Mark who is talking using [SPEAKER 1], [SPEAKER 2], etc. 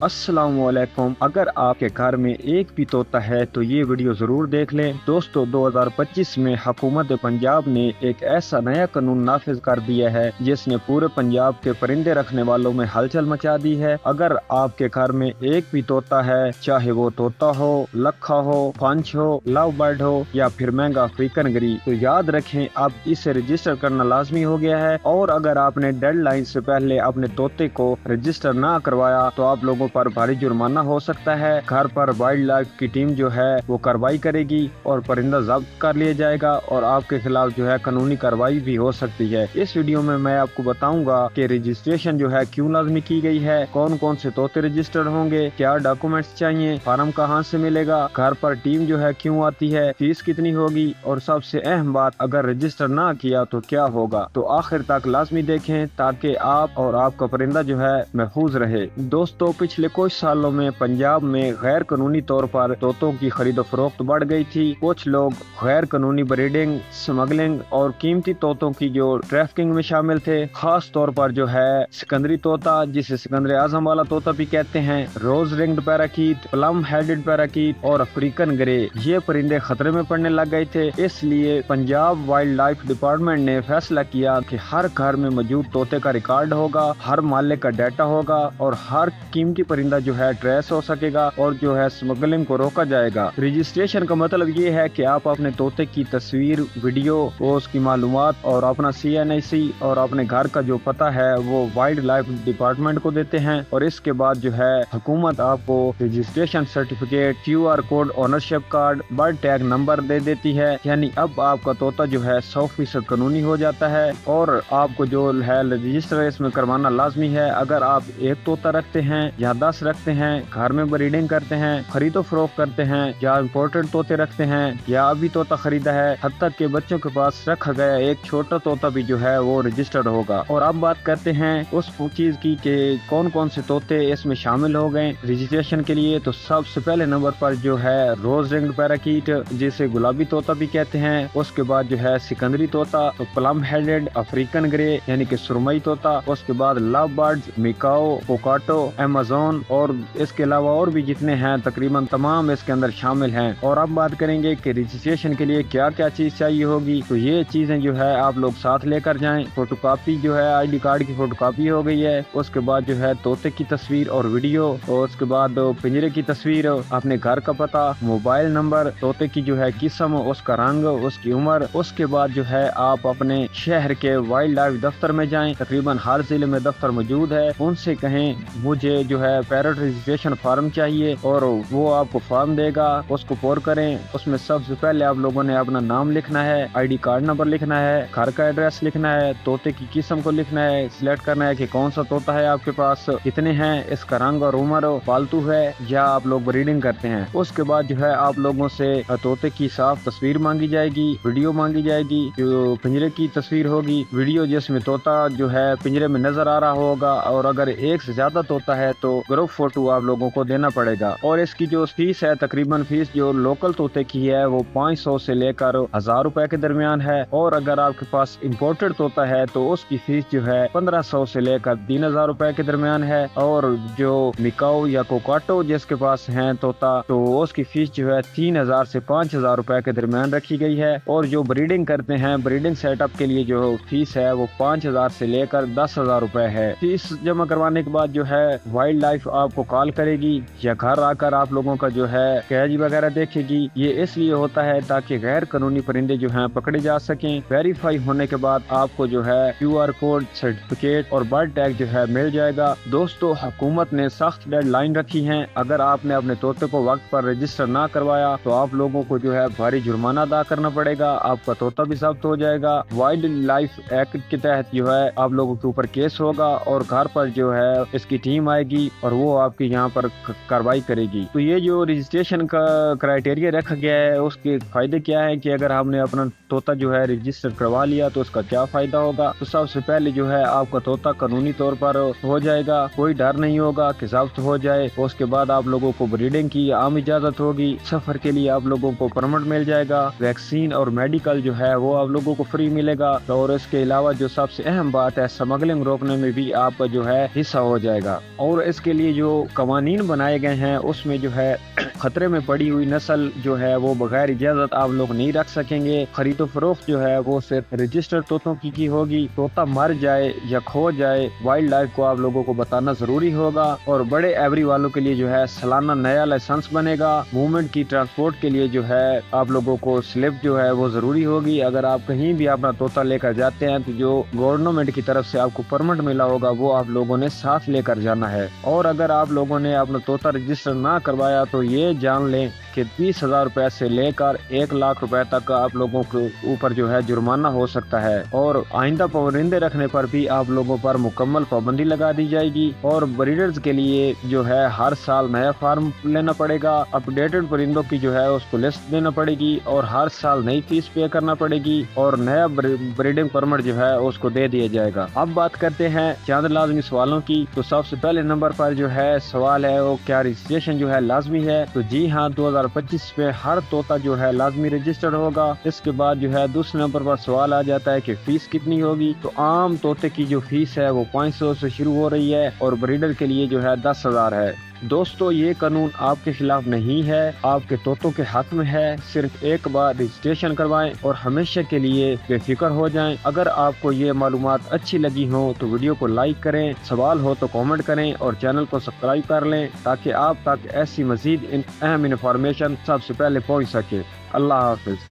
[SPEAKER 1] अस्सलाम वालेकुम। अगर आपके घर में एक भी तोता है तो ये वीडियो जरूर देख लें। दोस्तों 2025 में हुकूमत पंजाब ने एक ऐसा नया कानून नाफिज कर दिया है जिसने पूरे पंजाब के परिंदे रखने वालों में हलचल मचा दी है। अगर आपके घर में एक भी तोता है, चाहे वो तोता हो, लखा हो, पंच हो, लव बर्ड हो या फिर महंगा अफ्रीकन ग्री, तो याद रखें अब इसे रजिस्टर करना लाजमी हो गया है। और अगर आपने डेडलाइन से पहले अपने तोते को रजिस्टर ना करवाया तो आप लोगों पर भारी जुर्माना हो सकता है। घर पर वाइल्ड लाइफ की टीम जो है वो कार्रवाई करेगी और परिंदा जब्त कर लिया जाएगा और आपके खिलाफ जो है कानूनी कार्रवाई भी हो सकती है। इस वीडियो में मैं आपको बताऊंगा कि रजिस्ट्रेशन जो है क्यों लाजमी की गई है, कौन कौन से तोते रजिस्टर्ड होंगे, क्या डॉक्यूमेंट्स चाहिए, फार्म कहाँ से मिलेगा, घर पर टीम जो है क्यों आती है, फीस कितनी होगी और सबसे अहम बात, अगर रजिस्टर ना किया तो क्या होगा। तो आखिर तक लाजमी देखें ताकि आप और आपका परिंदा जो है महफूज रहे। दोस्तों पिछले कुछ सालों में पंजाब में गैर कानूनी तौर पर तोतों की खरीदो फरोख्त बढ़ गई थी। कुछ लोग गैर कानूनी ब्रीडिंग, स्मगलिंग और कीमती तोतों की जो ट्रैफिकिंग में शामिल थे। खास तौर पर जो है सिकंदरी तोता, जिसे सिकंदर आजम वाला तोता भी कहते हैं, rose ringed parakeet, plum headed parakeet और अफ्रीकन ग्रे, ये परिंदे खतरे में पड़ने लग गए थे। इसलिए पंजाब वाइल्ड लाइफ डिपार्टमेंट ने फैसला किया कि हर घर में मौजूद तोते का रिकॉर्ड होगा, हर मालिक का डाटा होगा और हर कीमती परिंदा जो है ट्रेस हो सकेगा और जो है स्मगलिंग को रोका जाएगा। रजिस्ट्रेशन का मतलब ये है कि आप अपने तोते की तस्वीर, वीडियो, उसकी मालूमात और अपना CNIC और अपने घर का जो पता है वो वाइल्ड लाइफ डिपार्टमेंट को देते हैं और इसके बाद जो है हुकूमत आपको registration certificate, QR code, ownership card, bird tag number दे देती है। यानी अब आपका तोता जो है 100% कानूनी हो जाता है और आपको जो है रजिस्टर इसमें करवाना लाजमी है। अगर आप एक तोता रखते हैं या 10 रखते हैं, घर में ब्रीडिंग करते हैं, खरीदो फरोख्त करते हैं या इम्पोर्टेड तोते रखते हैं या अभी तोता खरीदा है, हद के बच्चों के पास रखा गया एक छोटा तोता भी जो है वो रजिस्टर्ड होगा। और अब बात करते हैं उस चीज की कि कौन कौन से तोते इसमें शामिल हो गए रजिस्ट्रेशन के लिए। तो सबसे पहले नंबर पर जो है रोज रिंग्ड पैराकीट, जिसे गुलाबी तोता भी कहते हैं। उसके बाद जो है सिकंदरी तोता, तो प्लम हेडेड अफ्रीकन ग्रे यानी कि सुरमई तोता। उसके बाद लव बर्ड्स, मिकाओ, कोकाटो, अमेज़न और इसके अलावा और भी जितने हैं तकरीबन तमाम इसके अंदर शामिल हैं। और अब बात करेंगे कि रजिस्ट्रेशन के लिए क्या क्या चीज चाहिए होगी। तो ये चीजें जो है आप लोग साथ लेकर जाएं। फोटोकॉपी जो है ID कार्ड की फोटोकॉपी हो गई है। उसके बाद जो है तोते की तस्वीर और वीडियो, और उसके बाद पिंजरे की तस्वीर, अपने घर का पता, मोबाइल नंबर, तोते की जो है किस्म, उसका रंग, उसकी उम्र। उसके बाद जो है आप अपने शहर के वाइल्ड लाइफ दफ्तर में जाएं। तकरीबन हर जिले में दफ्तर मौजूद है। उनसे कहें मुझे जो है पैरट रजिस्ट्रेशन फॉर्म चाहिए और वो आपको फॉर्म देगा, उसको पूरा करें। उसमें सबसे पहले आप लोगों ने अपना नाम लिखना है, ID कार्ड नंबर लिखना है, घर का एड्रेस लिखना है, तोते की किस्म को लिखना है, सिलेक्ट करना है कि कौन सा तोता है आपके पास, कितने हैं, इसका रंग और उम्र, पालतू है या आप लोग ब्रीडिंग करते हैं। उसके बाद जो है आप लोगों से तोते की साफ तस्वीर मांगी जाएगी, वीडियो मांगी जाएगी, जो पिंजरे की तस्वीर होगी, वीडियो जिसमें तोता जो है पिंजरे में नजर आ रहा होगा, और अगर एक से ज्यादा तोता है तो ग्रुप फोटो आप लोगों को देना पड़ेगा। और इसकी जो फीस है, तकरीबन फीस जो लोकल तोते की है वो 500 से लेकर 1000 रुपए के दरमियान है। और अगर आपके पास इम्पोर्टेड तोता है तो उसकी फीस जो है 1500 से लेकर 3000 रुपए के दरमियान है। और जो मिकाओ या कोकाटो जिसके पास है तोता, तो उसकी फीस जो है 3000 से 5000 रुपए के दरमियान रखी गई है। और जो ब्रीडिंग करते हैं, ब्रीडिंग सेटअप के लिए जो फीस है वो 5000 से लेकर 10,000 रुपए है। फीस जमा करवाने के बाद जो है वाइल्ड लाइफ आपको कॉल करेगी या घर आकर आप लोगों का जो है कैज वगैरह देखेगी। ये इसलिए होता है ताकि गैर कानूनी परिंदे जो हैं पकड़े जा सकें। वेरीफाई होने के बाद आपको जो है QR कोड, सर्टिफिकेट और बर्ड टैग जो है मिल जाएगा। दोस्तों हुकूमत ने सख्त डेडलाइन रखी है। अगर आपने अपने तोते को वक्त पर रजिस्टर ना करवाया तो आप लोगों को जो है भारी जुर्माना अदा करना पड़ेगा, आपका तोता भी जब्त हो जाएगा। वाइल्ड लाइफ एक्ट के तहत जो है आप लोगों के ऊपर केस होगा और घर पर जो है इसकी टीम आएगी और वो आपके यहाँ पर कार्रवाई करेगी। तो ये जो रजिस्ट्रेशन का क्राइटेरिया रखा गया है उसके फायदे क्या है कि अगर हमने अपना तोता जो है रजिस्टर करवा लिया तो उसका क्या फायदा होगा। तो सबसे पहले जो है आपका तोता कानूनी तौर पर हो जाएगा, कोई डर नहीं होगा कि जब्त हो जाए। उसके बाद आप लोगों को ब्रीडिंग की आम इजाजत होगी, सफर के लिए आप लोगों को परमिट मिल जाएगा, वैक्सीन और मेडिकल जो है वो आप लोगों को फ्री मिलेगा। और इसके अलावा जो सबसे अहम बात है, स्मगलिंग रोकने में भी आपका जो है हिस्सा हो जाएगा। और इसके کے لیے جو قوانین بنائے گئے ہیں اس میں جو ہے خطرے میں پڑی ہوئی نسل جو ہے وہ بغیر اجازت آپ لوگ نہیں رکھ سکیں گے۔ خرید و فروخت جو ہے وہ صرف رجسٹر طوطوں کی ہوگی۔ طوطا مر جائے یا کھو جائے وائلڈ لائف کو آپ لوگوں کو بتانا ضروری ہوگا۔ اور بڑے ایوری والوں کے لیے جو ہے سالانہ نیا لائسنس بنے گا۔ موومنٹ کی ٹرانسپورٹ کے لیے جو ہے آپ لوگوں کو سلپ جو ہے وہ ضروری ہوگی۔ اگر آپ کہیں بھی اپنا طوطا لے کر جاتے ہیں تو جو گورنمنٹ کی طرف سے آپ کو پرمٹ ملا ہوگا وہ آپ لوگوں نے ساتھ لے کر جانا ہے۔ اور اگر آپ لوگوں نے اپنا طوطا رجسٹر نہ کروایا تو یہ جان لیں کہ 20,000 روپے سے لے کر 1,00,000 روپے تک آپ لوگوں کے اوپر جو ہے جرمانہ ہو سکتا ہے۔ اور آئندہ پرندے رکھنے پر بھی آپ لوگوں پر مکمل پابندی لگا دی جائے گی۔ اور بریڈرز کے لیے جو ہے ہر سال نیا فارم لینا پڑے گا۔ اپڈیٹڈ پرندوں کی جو ہے اس کو لسٹ دینا پڑے گی اور ہر سال نئی فیس پے کرنا پڑے گی اور نیا بریڈنگ پرمٹ جو ہے اس کو دے دیا جائے گا۔ اب بات کرتے ہیں چند لازمی سوالوں کی۔ تو سب سے پہلے نمبر پر جو ہے سوال ہے وہ کیا رجسٹریشن جو ہے لازمی ہے؟ تو جی ہاں، 2025 میں ہر طوطا جو ہے لازمی رجسٹرڈ ہوگا۔ اس کے بعد جو ہے دوسرے نمبر پر سوال آ جاتا ہے کہ فیس کتنی ہوگی؟ تو عام طوطے کی جو فیس ہے وہ 500 سے شروع ہو رہی ہے اور بریڈر کے لیے جو ہے 10,000 ہے۔ دوستو یہ قانون آپ کے خلاف نہیں ہے، آپ کے طوطوں کے حق میں ہے۔ صرف ایک بار رجسٹریشن کروائیں اور ہمیشہ کے لیے بے فکر ہو جائیں۔ اگر آپ کو یہ معلومات اچھی لگی ہوں تو ویڈیو کو لائک کریں، سوال ہو تو کامنٹ کریں اور چینل کو سبسکرائب کر لیں تاکہ آپ تک ایسی مزید اہم انفارمیشن سب سے پہلے پہنچ سکے۔ اللہ حافظ۔